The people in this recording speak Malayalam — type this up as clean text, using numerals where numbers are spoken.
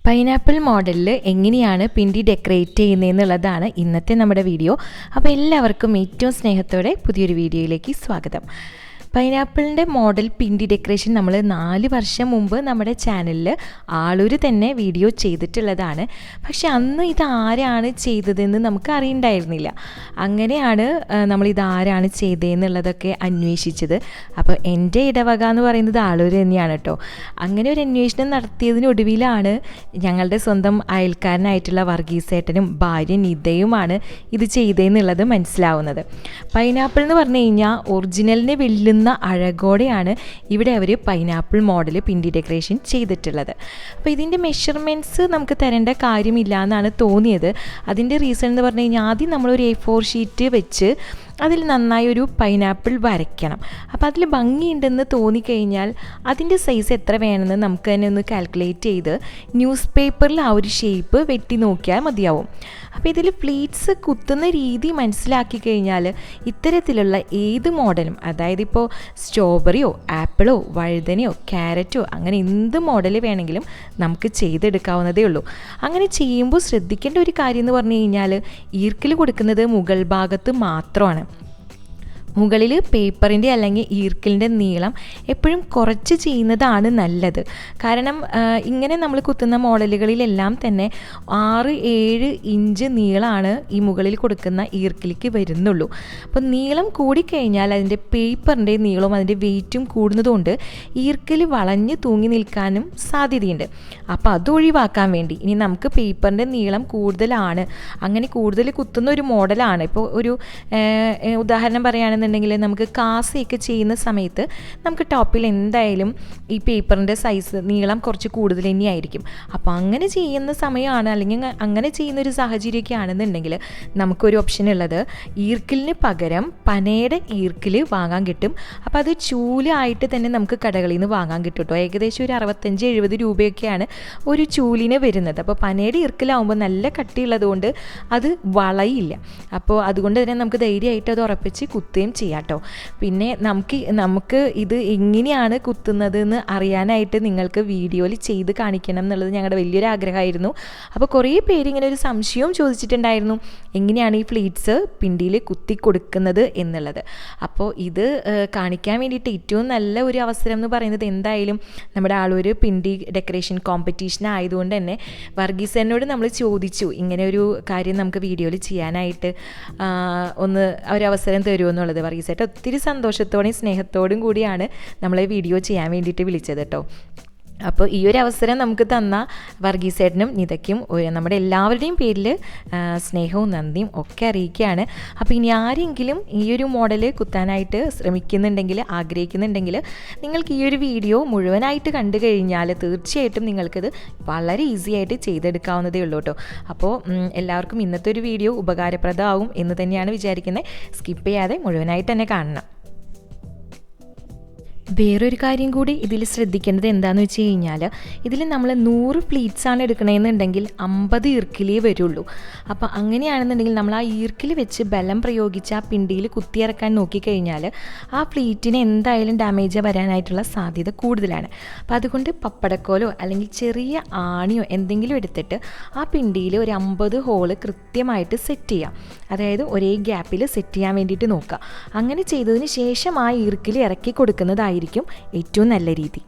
പൈനാപ്പിൾ മോഡലിൽ എങ്ങനെയാണ് പിണ്ടി ഡെക്കറേറ്റ് ചെയ്യുന്നതെന്നുള്ളതാണ് ഇന്നത്തെ നമ്മുടെ വീഡിയോ. അപ്പോൾ എല്ലാവർക്കും ഏറ്റവും സ്നേഹത്തോടെ പുതിയൊരു വീഡിയോയിലേക്ക് സ്വാഗതം. പൈനാപ്പിളിൻ്റെ മോഡൽ പിണ്ടി ഡെക്കറേഷൻ നമ്മൾ 4 വർഷം മുമ്പ് നമ്മുടെ ചാനലിൽ ആളൂർ തന്നെ വീഡിയോ ചെയ്തിട്ടുള്ളതാണ്. പക്ഷെ അന്ന് ഇതാരാണ് ചെയ്തതെന്ന് നമുക്ക് അറിയണ്ടായിരുന്നില്ല. അങ്ങനെയാണ് നമ്മളിതാരാണ് ചെയ്തതെന്നുള്ളതൊക്കെ അന്വേഷിച്ചത്. അപ്പോൾ എൻ്റെ ഇടവക എന്ന് പറയുന്നത് ആളൂർ തന്നെയാണ് കേട്ടോ. അങ്ങനെ ഒരു അന്വേഷണം നടത്തിയതിനൊടുവിലാണ് ഞങ്ങളുടെ സ്വന്തം അയൽക്കാരനായിട്ടുള്ള വർഗീസേട്ടനും ഭാര്യ നിതയുമാണ് ഇത് ചെയ്തതെന്നുള്ളത് മനസ്സിലാവുന്നത്. പൈനാപ്പിൾ എന്ന് പറഞ്ഞു കഴിഞ്ഞാൽ ഒറിജിനലിനെ വെല്ലുന്ന അഴകോടെയാണ് ഇവിടെ അവർ പൈനാപ്പിൾ മോഡൽ പിണ്ടി ഡെക്കറേഷൻ ചെയ്തിട്ടുള്ളത്. അപ്പോൾ ഇതിൻ്റെ മെഷർമെൻറ്റ്സ് നമുക്ക് തരേണ്ട കാര്യമില്ല എന്നാണ് തോന്നിയത്. അതിൻ്റെ റീസൺ എന്ന് പറഞ്ഞു കഴിഞ്ഞാൽ ആദ്യം നമ്മളൊരു A4 ഷീറ്റ് വെച്ച് അതിൽ നന്നായി ഒരു പൈനാപ്പിൾ വരയ്ക്കണം. അപ്പോൾ അതിൽ ഭംഗിയുണ്ടെന്ന് തോന്നിക്കഴിഞ്ഞാൽ അതിൻ്റെ സൈസ് എത്ര വേണമെന്ന് നമുക്ക് തന്നെ ഒന്ന് കാൽക്കുലേറ്റ് ചെയ്ത് ന്യൂസ് പേപ്പറിൽ ആ ഒരു ഷേപ്പ് വെട്ടി നോക്കിയാൽ മതിയാവും. അപ്പോൾ ഇതിൽ പ്ലീറ്റ്സ് കുത്തുന്ന രീതി മനസ്സിലാക്കി കഴിഞ്ഞാൽ ഇത്തരത്തിലുള്ള ഏത് മോഡലും, അതായത് ഇപ്പോൾ സ്ട്രോബെറിയോ ആപ്പിളോ വഴുതനയോ ക്യാരറ്റോ അങ്ങനെ എന്ത് മോഡൽ വേണമെങ്കിലും നമുക്ക് ചെയ്തെടുക്കാവുന്നതേ ഉള്ളൂ. അങ്ങനെ ചെയ്യുമ്പോൾ ശ്രദ്ധിക്കേണ്ട ഒരു കാര്യം എന്ന് പറഞ്ഞു കഴിഞ്ഞാൽ ഈർക്കിൽ കൊടുക്കുന്നത് മുകൾ ഭാഗത്ത് മാത്രമാണ്. മുകളിൽ പേപ്പറിൻ്റെ അല്ലെങ്കിൽ ഈർക്കിലിൻ്റെ നീളം എപ്പോഴും കുറച്ച് ചെയ്യുന്നതാണ് നല്ലത്. കാരണം ഇങ്ങനെ നമ്മൾ കുത്തുന്ന മോഡലുകളിലെല്ലാം തന്നെ 6-7 ഇഞ്ച് നീളമാണ് ഈ മുകളിൽ കൊടുക്കുന്ന ഈർക്കിലേക്ക് വരുന്നുള്ളൂ. അപ്പോൾ നീളം കൂടിക്കഴിഞ്ഞാൽ അതിൻ്റെ പേപ്പറിൻ്റെ നീളവും അതിൻ്റെ വെയിറ്റും കൂടുന്നതുകൊണ്ട് ഈർക്കിൽ വളഞ്ഞ് തൂങ്ങി നിൽക്കാനും സാധ്യതയുണ്ട്. അപ്പോൾ അത് ഒഴിവാക്കാൻ വേണ്ടി ഇനി നമുക്ക് പേപ്പറിൻ്റെ നീളം കൂടുതലാണ്, അങ്ങനെ കൂടുതൽ കുത്തുന്ന ഒരു മോഡലാണ്. ഇപ്പോൾ ഒരു ഉദാഹരണം പറയുകയാണെന്നുണ്ടെങ്കിൽ നമുക്ക് കാസയൊക്കെ ചെയ്യുന്ന സമയത്ത് നമുക്ക് ടോപ്പിൽ എന്തായാലും ഈ പേപ്പറിൻ്റെ സൈസ് നീളം കുറച്ച് കൂടുതൽ തന്നെയായിരിക്കും. അപ്പോൾ അങ്ങനെ ചെയ്യുന്ന സമയമാണ് അല്ലെങ്കിൽ അങ്ങനെ ചെയ്യുന്നൊരു സാഹചര്യമൊക്കെ ആണെന്നുണ്ടെങ്കിൽ നമുക്കൊരു ഓപ്ഷൻ ഉള്ളത് ഈർക്കിലിന് പകരം പനയുടെ ഈർക്കിൽ വാങ്ങാൻ കിട്ടും. അപ്പോൾ അത് ചൂലായിട്ട് തന്നെ നമുക്ക് കടകളിൽ നിന്ന് വാങ്ങാൻ കിട്ടും കേട്ടോ. ഏകദേശം ഒരു 65-70 രൂപയൊക്കെയാണ് ഒരു ചൂലിന് വരുന്നത്. അപ്പോൾ പനയുടെ ഈർക്കിലാവുമ്പോൾ നല്ല കട്ടിയുള്ളത് കൊണ്ട് അത് വളയില്ല. അപ്പോൾ അതുകൊണ്ട് തന്നെ നമുക്ക് ധൈര്യമായിട്ട് അത് ഉറപ്പിച്ച് കുത്തുകയും ചെയ്യാം കേട്ടോ. പിന്നെ നമുക്ക് ഇത് എങ്ങനെയാണ് കുത്തുന്നത് എന്ന് അറിയാനായിട്ട് നിങ്ങൾക്ക് വീഡിയോയിൽ ചെയ്ത് കാണിക്കണം എന്നുള്ളത് ഞങ്ങളുടെ വലിയൊരു ആഗ്രഹമായിരുന്നു. അപ്പോൾ കുറേ പേര് ഇങ്ങനെ ഒരു സംശയവും ചോദിച്ചിട്ടുണ്ടായിരുന്നു, എങ്ങനെയാണ് ഈ പ്ലീറ്റ്സ് പിണ്ടിയിൽ കുത്തി കൊടുക്കുന്നത് എന്നുള്ളത്. അപ്പോൾ ഇത് കാണിക്കാൻ വേണ്ടിയിട്ട് ഏറ്റവും നല്ല ഒരു അവസരം എന്ന് പറയുന്നത് എന്തായാലും നമ്മുടെ ആളൂർ പിണ്ടി ഡെക്കറേഷൻ കോമ്പറ്റീഷൻ ആയതുകൊണ്ട് തന്നെ വർഗീസനോട് നമ്മൾ ചോദിച്ചു ഇങ്ങനെ ഒരു കാര്യം നമുക്ക് വീഡിയോയിൽ ചെയ്യാനായിട്ട് ഒന്ന് ഒരവസരം തരുമെന്നുള്ളത്. വർഗീസേട്ടൻ ഒത്തിരി സന്തോഷത്തോടെയും സ്നേഹത്തോടും കൂടിയാണ് നമ്മളെ വീഡിയോ ചെയ്യാൻ വേണ്ടിയിട്ട് വിളിച്ചത് കേട്ടോ. അപ്പോൾ ഈ ഒരു അവസരം നമുക്ക് തന്ന വർഗീസേട്ടനും നിതയ്ക്കും നമ്മുടെ എല്ലാവരുടെയും പേരിൽ സ്നേഹവും നന്ദിയും ഒക്കെ അറിയിക്കുകയാണ്. അപ്പോൾ ഇനി ആരെങ്കിലും ഈ ഒരു മോഡൽ കുത്താനായിട്ട് ശ്രമിക്കുന്നുണ്ടെങ്കിൽ ആഗ്രഹിക്കുന്നുണ്ടെങ്കിൽ നിങ്ങൾക്ക് ഈ ഒരു വീഡിയോ മുഴുവനായിട്ട് കണ്ടു കഴിഞ്ഞാൽ തീർച്ചയായിട്ടും നിങ്ങൾക്കിത് വളരെ ഈസി ആയിട്ട് ചെയ്തെടുക്കാവുന്നതേ ഉള്ളൂ കേട്ടോ. അപ്പോൾ എല്ലാവർക്കും ഇന്നത്തെ ഒരു വീഡിയോ ഉപകാരപ്രദമാവും എന്ന് തന്നെയാണ് വിചാരിക്കുന്നത്. സ്കിപ്പ് ചെയ്യാതെ മുഴുവനായിട്ട് തന്നെ കാണണം. വേറൊരു കാര്യം കൂടി ഇതിൽ ശ്രദ്ധിക്കേണ്ടത് എന്താണെന്ന് വെച്ച് കഴിഞ്ഞാൽ ഇതിൽ നമ്മൾ 100 പ്ലീറ്റ്സാണ് എടുക്കണമെന്നുണ്ടെങ്കിൽ 50 ഈർക്കിലേ വരുള്ളൂ. അപ്പോൾ അങ്ങനെയാണെന്നുണ്ടെങ്കിൽ നമ്മൾ ആ ഈർക്കിൽ വെച്ച് ബലം പ്രയോഗിച്ച് ആ പിണ്ടിയിൽ കുത്തിയിറക്കാൻ നോക്കിക്കഴിഞ്ഞാൽ ആ പ്ലീറ്റിന് എന്തായാലും ഡാമേജ് വരാനായിട്ടുള്ള സാധ്യത കൂടുതലാണ്. അപ്പോൾ അതുകൊണ്ട് പപ്പടക്കോലോ അല്ലെങ്കിൽ ചെറിയ ആണിയോ എന്തെങ്കിലും എടുത്തിട്ട് ആ പിണ്ടിയിൽ ഒരു 50 ഹോള് കൃത്യമായിട്ട് സെറ്റ് ചെയ്യാം. അതായത് ഒരേ ഗ്യാപ്പിൽ സെറ്റ് ചെയ്യാൻ വേണ്ടിയിട്ട് നോക്കുക. അങ്ങനെ ചെയ്തതിന് ശേഷം ആ ഈർക്കിൽ ഇറക്കി കൊടുക്കുന്നതായിരിക്കും ഏറ്റവും നല്ല രീതി.